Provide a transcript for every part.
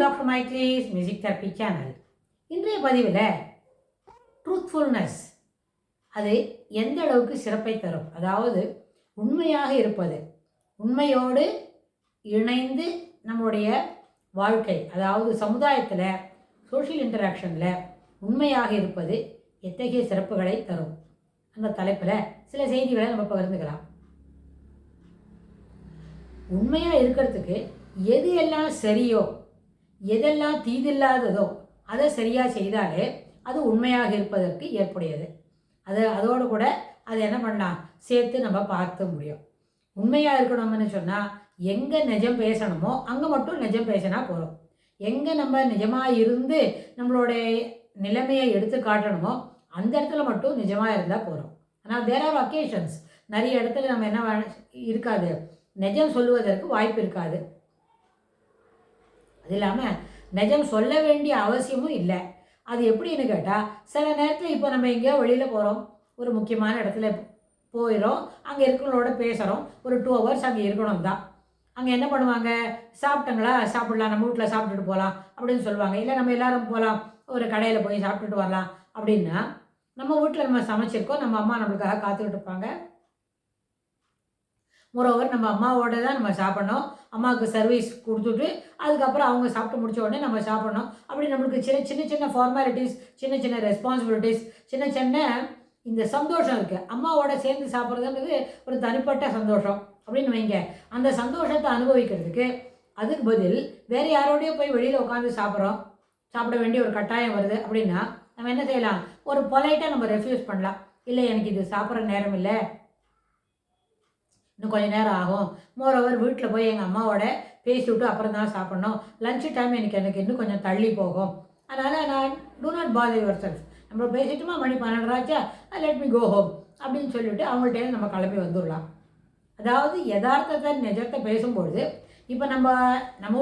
Doctor மைக்லீஸ் music therapy channel. இன்றைய பதிவில் ட்ரூத்ஃபுல்னஸ் அது எந்த அளவுக்கு சிறப்பை தரும், அதாவது உண்மையாக இருப்பது, உண்மையோடு இணைந்து நம்முடைய வாழ்க்கை, அதாவது சமுதாயத்தில் சோஷியல் இன்டராக்ஷனில் உண்மையாக இருப்பது எத்தகைய சிறப்புகளை தரும். அந்த தலைப்பில் சில செய்திகளை நம்ம பகிர்ந்துக்கலாம். உண்மையாக இருக்கிறதுக்கு எது எல்லாம் சரியோ, எதெல்லாம் தீதில்லாததோ அதை சரியாக செய்தாலே அது உண்மையாக இருப்பதற்கு ஏற்புடையது. அதோடு கூட அதை என்ன பண்ணலாம், சேர்த்து நம்ம பார்க்க முடியும். உண்மையாக இருக்கணும்னு சொன்னால் எங்கே நிஜம் பேசணுமோ அங்கே மட்டும் நிஜம் பேசினா போகிறோம். எங்கே நம்ம நிஜமாக இருந்து நம்மளுடைய நிலைமையை எடுத்து காட்டணுமோ அந்த இடத்துல மட்டும் நிஜமாக இருந்தால் போகிறோம். ஆனால் தேர் ஆர் அக்கேஷன்ஸ், நிறைய இடத்துல நம்ம என்ன இருக்காது, நிஜம் சொல்லுவதற்கு வாய்ப்பு இருக்காது. அது இல்லாமல் நிஜம் சொல்ல வேண்டிய அவசியமும் இல்லை. அது எப்படின்னு கேட்டால், சில நேரத்தில் இப்போ நம்ம எங்கேயோ வெளியில் போகிறோம், ஒரு முக்கியமான இடத்துல போயிடும், அங்கே இருக்கிறவங்களோட பேசுகிறோம், ஒரு 2 hours அங்கே இருக்கணும் தான். அங்கே என்ன பண்ணுவாங்க, சாப்பிட்டங்களா, சாப்பிடலாம், நம்ம வீட்டில் சாப்பிட்டுட்டு போகலாம் அப்படின்னு சொல்லுவாங்க. இல்லை நம்ம எல்லோரும் போகலாம், ஒரு கடையில் போய் சாப்பிட்டுட்டு வரலாம் அப்படின்னா, நம்ம வீட்டில் நம்ம சமைச்சிருக்கோம், நம்ம அம்மா நம்மளுக்காக காத்துக்கிட்டு இருப்பாங்க. மோரோவர் நம்ம அம்மாவோட தான் நம்ம சாப்பிட்ணும், அம்மாவுக்கு சர்வீஸ் கொடுத்துட்டு அதுக்கப்புறம் அவங்க சாப்பிட்டு முடித்த உடனே நம்ம சாப்பிட்ணும். அப்படி நம்மளுக்கு சின்ன சின்ன ஃபார்மாலிட்டிஸ், சின்ன சின்ன ரெஸ்பான்சிபிலிட்டிஸ், சின்ன இந்த சந்தோஷம் இருக்குது. அம்மாவோட சேர்ந்து சாப்பிட்றதுன்றது ஒரு தனிப்பட்ட சந்தோஷம் அப்படின்னு வைங்க. அந்த சந்தோஷத்தை அனுபவிக்கிறதுக்கு அதுக்கு பதில் வேறு யாரோடையோ போய் வெளியில் உட்காந்து சாப்பிட வேண்டிய ஒரு கட்டாயம் வருது அப்படின்னா நம்ம என்ன செய்யலாம், ஒரு பொலைட்டாக நம்ம ரெஃப்யூஸ் பண்ணலாம். இல்லை, எனக்கு இது சாப்பிட்ற நேரம் இல்லை, இன்னும் கொஞ்சம் நேரம் ஆகும், மோரோவர் வீட்டில் போய் எங்கள் அம்மாவோட பேசிவிட்டு அப்புறம் தான் சாப்பிட்ணும், லஞ்சு டைம் எனக்கு இன்னும் கொஞ்சம் தள்ளி போகும், அதனால் நான் do not bother yourself, நம்ம பேசிட்டுமா மணி 12 ஆச்சா, லெட் மீ கோ ஹோம் அப்படின்னு சொல்லிவிட்டு அவங்கள்ட்டே நம்ம கிளம்பி வந்துடலாம். அதாவது யதார்த்தத்தை நிஜத்தை பேசும்பொழுது, இப்போ நம்ம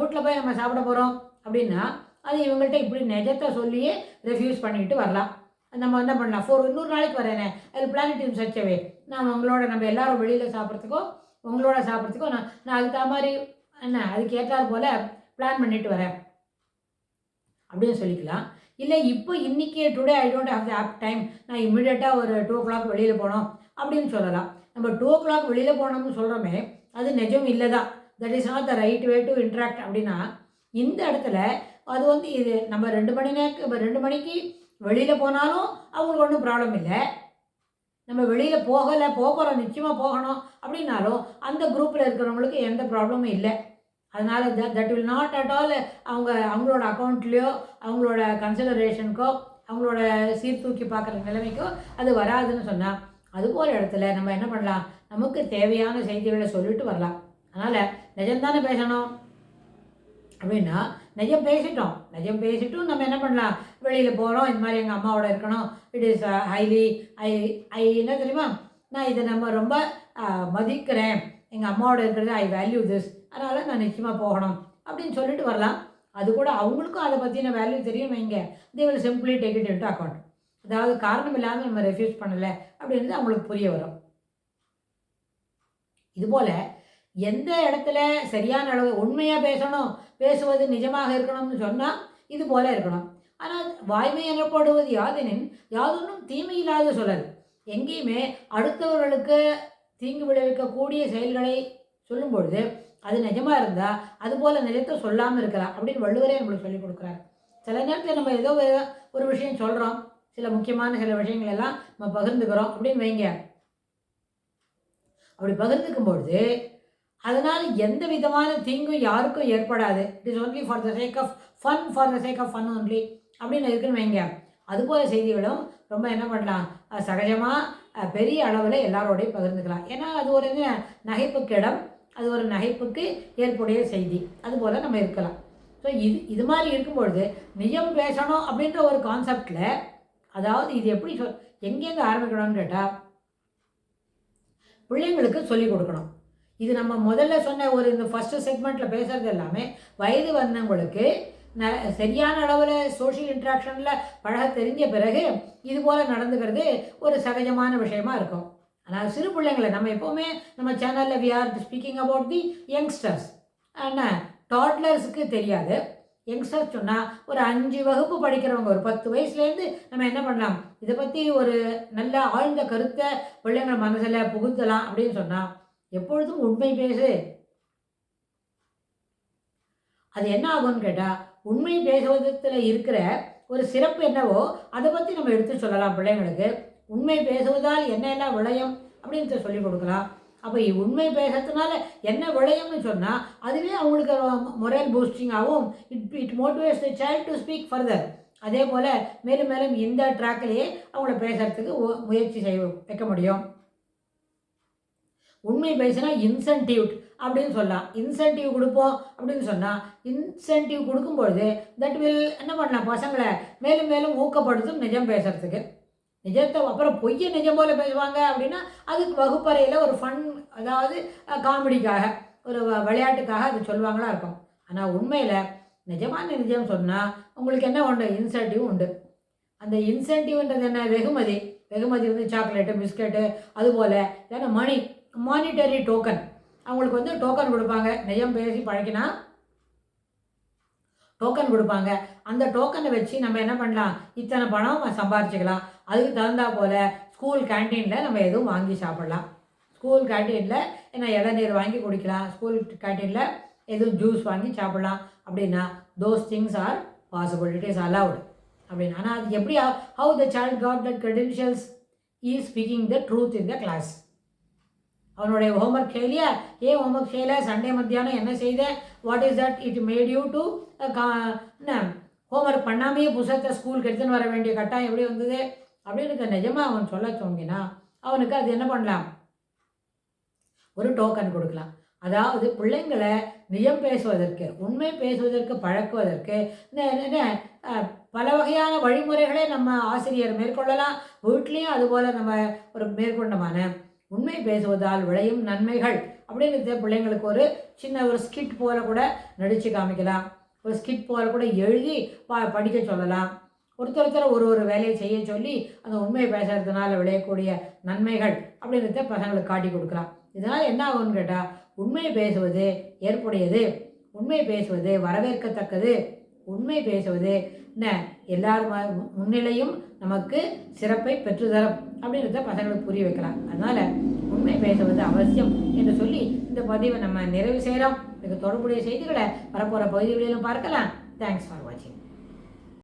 வீட்டில் போய் நம்ம சாப்பிட போகிறோம் அப்படின்னா அது இவங்கள்ட்ட இப்படி நிஜத்தை சொல்லியே ரெஃப்யூஸ் பண்ணிட்டு வரலாம். நம்ம என்ன பண்ணலாம், இன்னொரு நாளைக்கு வரேனே, அது பிளானட் இன் சச் அ வே, நான் நம்ம எல்லாரும் வெளியில் சாப்பிட்றதுக்கோ உங்களோட சாப்பிட்றதுக்கோ நான் அதுக்கு மாதிரி அதுக்கு ஏற்றாறு போல் பிளான் பண்ணிட்டு வரேன் அப்படின்னு சொல்லிக்கலாம். இல்லை, இப்போ இன்றைக்கி today I don't have the ஆப் டைம், நான் இம்மிடியட்டாக ஒரு 2 o'clock வெளியில் போனோம் அப்படின்னு சொல்லலாம். நம்ம 2 o'clock வெளியில் போனோம்னு சொல்கிறோமே, அது நிஜம் இல்லை தான், that is not the right way to interact. அப்படின்னா இந்த இடத்துல அது இது நம்ம 2 மணிக்கு வெளியில் போனாலும் அவங்களுக்கு ஒன்றும் ப்ராப்ளம் இல்லை. நம்ம வெளியில் போகிறோம், நிச்சயமாக போகணும் அப்படின்னாலும் அந்த குரூப்பில் இருக்கிறவங்களுக்கு எந்த ப்ராப்ளமும் இல்லை. அதனால் that will not at all அவங்களோட அக்கௌண்ட்லேயோ அவங்களோட கன்சிடரேஷனுக்கோ அவங்களோட சீர்தூக்கி பார்க்குற நிலைமைக்கோ அது வராதுன்னு சொன்னால், அதுபோல் இடத்துல நம்ம என்ன பண்ணலாம், நமக்கு தேவையான செய்திகளை சொல்லிட்டு வரலாம். அதனால் நிஜம்தானே பேசணும் அப்படின்னா நிஜம் பேசிட்டும் நம்ம என்ன பண்ணலாம், வெளியில் போகிறோம், இந்த மாதிரி எங்கள் அம்மாவோட இருக்கணும், இட் இஸ் ஹைலி என்ன தெரியுமா, நான் இதை நம்ம ரொம்ப மதிக்கிறேன், எங்கள் அம்மாவோட இருக்கிறது ஐ வேல்யூ திஸ், அதனால் நான் நிச்சயமாக போகணும் அப்படின்னு சொல்லிட்டு வரலாம். அது கூட அவங்களுக்கும் அதை பற்றின வேல்யூ தெரியும் வைங்க, they will simply take it into account. அதாவது காரணம் இல்லாமல் நம்ம ரெஃப்யூஸ் பண்ணலை அப்படின்றது அவங்களுக்கு புரிய வரும். இதுபோல் எந்த இடத்துல சரியான அளவு உண்மையாக பேசுவது நிஜமாக இருக்கணும்னு சொன்னால் இது போல் இருக்கணும். ஆனால் வாய்மை எனப்படுவது யாதொன்றும் தீமை இல்லாத சொல்லல். எங்கேயுமே அடுத்தவர்களுக்கு தீங்கு விளைவிக்கக்கூடிய செயல்களை சொல்லும் பொழுது அது நிஜமாக இருந்தால் அதுபோல் நிஜத்தை சொல்லாமல் இருக்கலாம் அப்படின்னு வள்ளுவரே நம்மளுக்கு சொல்லிக் கொடுக்குறாரு. சில நேரத்தில் நம்ம ஏதோ ஒரு விஷயம் சொல்கிறோம், சில முக்கியமான சில விஷயங்கள் எல்லாம் நம்ம பகிர்ந்துக்கிறோம் அப்படின்னு வைங்க. அப்படி பகிர்ந்துக்கும் பொழுது அதனால் எந்த விதமான தீங்கும் யாருக்கும் ஏற்படாது. It is only for the sake of fun only அப்படின்னு இருக்குன்னு வைங்க. அதுபோல் செய்திகளும் ரொம்ப என்ன பண்ணலாம், சகஜமாக பெரிய அளவில் எல்லாரோடையும் பகிர்ந்துக்கலாம். ஏன்னா அது ஒரு நகைப்புக்கு இடம், அது ஒரு நகைப்புக்கு ஏற்புடைய செய்தி, அதுபோல் நம்ம இருக்கலாம். ஸோ இது மாதிரி இருக்கும்பொழுது நிஜம் பேசணும் அப்படின்ற ஒரு கான்செப்டில், அதாவது இது எப்படி எங்கேருந்து ஆரம்பிக்கணும்னு கேட்டால் பிள்ளைங்களுக்கு சொல்லிக் கொடுக்கணும். இது நம்ம முதல்ல சொன்ன இந்த ஃபஸ்ட்டு செக்மெண்ட்டில் பேசுகிறது எல்லாமே வயது வந்தவங்களுக்கு சரியான அளவில் சோஷியல் இன்ட்ராக்ஷனில் பழக தெரிஞ்ச பிறகு இது போல் நடந்துக்கிறது ஒரு சகஜமான விஷயமா இருக்கும். ஆனால் சிறு பிள்ளைங்களை நம்ம எப்போவுமே நம்ம சேனலில் we are speaking about the youngsters, ஆனால் டாட்லர்ஸுக்கு தெரியாது. யங்ஸ்டர்ஸ் சொன்னால் ஒரு 5 வகுப்பு படிக்கிறவங்க ஒரு 10 வயசுலேருந்து நம்ம என்ன பண்ணலாம், இதை பற்றி ஒரு நல்ல ஆழ்ந்த கருத்தை பிள்ளைங்கள் மனசில் புகுத்தலாம் அப்படின்னு சொன்னால், எப்பொழுதும் உண்மை பேசு. அது என்ன ஆகும்னு கேட்டால், உண்மை பேசுவதத்தில் இருக்கிற ஒரு சிறப்பு என்னவோ அதை பற்றி நம்ம எடுத்து சொல்லலாம் பிள்ளைங்களுக்கு. உண்மை பேசுவதால் என்னெல்லாம் விளையும் அப்படின்னு சொல்லிக் கொடுக்கலாம். அப்போ உண்மை பேசுறதுனால என்ன விளையும்னு சொன்னால், அதுவே அவங்களுக்கு மொரல் பூஸ்டிங்காகவும் it motivates the child to speak further. அதே போல் மேலும் மேலும் இந்த ட்ராக்கிலேயே அவங்கள பேசுகிறதுக்கு முயற்சி வைக்க முடியும். உண்மை பேசினா இன்சென்டிவ் அப்படின்னு சொல்லலாம். இன்சென்டிவ் கொடுப்போம் அப்படின்னு சொன்னால், இன்சென்டிவ் கொடுக்கும்பொழுது தட் வில் என்ன பண்ணலாம், பசங்களை மேலும் மேலும் ஊக்கப்படுத்தும் நிஜம் பேசுகிறதுக்கு. நிஜத்தை அப்புறம் பொய்யை நிஜம் போல் பேசுவாங்க அப்படின்னா அதுக்கு வகுப்பறையில் ஒரு ஃபன், அதாவது காமெடிக்காக ஒரு விளையாட்டுக்காக அது சொல்லுவாங்களா இருக்கும். ஆனால் உண்மையில் நிஜமான நிஜம் சொன்னால் உங்களுக்கு என்ன உண்டு, இன்சென்டிவ் உண்டு. அந்த இன்சென்டிவ்ன்றது என்ன, வெகுமதி. வெகுமதி வந்து சாக்லேட்டு, பிஸ்கெட்டு, அதுபோல் ஏன்னா மானிட்டரி டோக்கன். அவங்களுக்கு வந்து டோக்கன் கொடுப்பாங்க. நிஜம் பேசி பழக்கினா டோக்கன் கொடுப்பாங்க. அந்த டோக்கனை வச்சு நம்ம என்ன பண்ணலாம், இத்தனை பணம் சம்பாரிச்சிக்கலாம். அதுக்கு தகுந்தா போல் ஸ்கூல் கேன்டீனில் நம்ம எதுவும் வாங்கி சாப்பிட்லாம். ஸ்கூல் கேன்டீனில் என்ன இளநீர் வாங்கி குடிக்கலாம். ஸ்கூல் கேன்டீனில் எதுவும் ஜூஸ் வாங்கி சாப்பிட்லாம். அப்படின்னா those things are possible, it is allowed அப்படின்னு. ஆனால் அது எப்படி, how the child got that credentials is speaking the truth in the class. அவனுடைய ஹோம்ஒர்க் செய்யலையா, ஏன் ஹோம்ஒர்க் செய்யலை, சண்டே மத்தியானம் என்ன செய்த, what is that it made you to என்ன ஹோம்ஒர்க் பண்ணாமையே புத்தகத்தை ஸ்கூலுக்கு எடுத்துன்னு வர வேண்டிய கட்டாயம் எப்படி வந்தது அப்படின்னு நிஜமாக அவன் சொல்ல சொன்னீங்கன்னா அவனுக்கு அது என்ன பண்ணலாம், ஒரு டோக்கன் கொடுக்கலாம். அதாவது பிள்ளைங்களை நிஜம் பேசுவதற்கு, உண்மை பேசுவதற்கு பழக்குவதற்கு பல வகையான வழிமுறைகளை நம்ம ஆசிரியர் மேற்கொள்ளலாம். வீட்லேயும் அதுபோல் நம்ம ஒரு மேற்கொண்டமான உண்மை பேசுவதால் விளையும் நன்மைகள் அப்படிங்கிறத பிள்ளைங்களுக்கு ஒரு சின்ன ஒரு ஸ்கிட் போல கூட நடித்து காமிக்கலாம். ஒரு ஸ்கிட் போல கூட எழுதி படிக்க சொல்லலாம். ஒருத்தர் ஒரு வேலையை செய்ய சொல்லி அந்த உண்மை பேசுறதுனால விளையக்கூடிய நன்மைகள் அப்படிங்கிறத பசங்களுக்கு காட்டி கொடுக்கலாம். இதனால் என்ன ஆகும்னு கேட்டால், உண்மை பேசுவது ஏற்புடையது, உண்மை பேசுவது வரவேற்கத்தக்கது, உண்மை பேசுவது என்ன எல்லார் முன்னிலையும் நமக்கு சிறப்பை பெற்றுத்தரும் அப்படின்றத பசங்களுக்கு புரிய வைக்கலாம். அதனால் உண்மை பேசுவது அவசியம் என்று சொல்லி இந்த பதிவை நம்ம நிறைவு செய்கிறோம். இதுக்கு தொடர்புடைய செய்திகளை வரப்போகிற பகுதிகளிலும் பார்க்கலாம். தேங்க்ஸ் ஃபார் வாட்சிங்.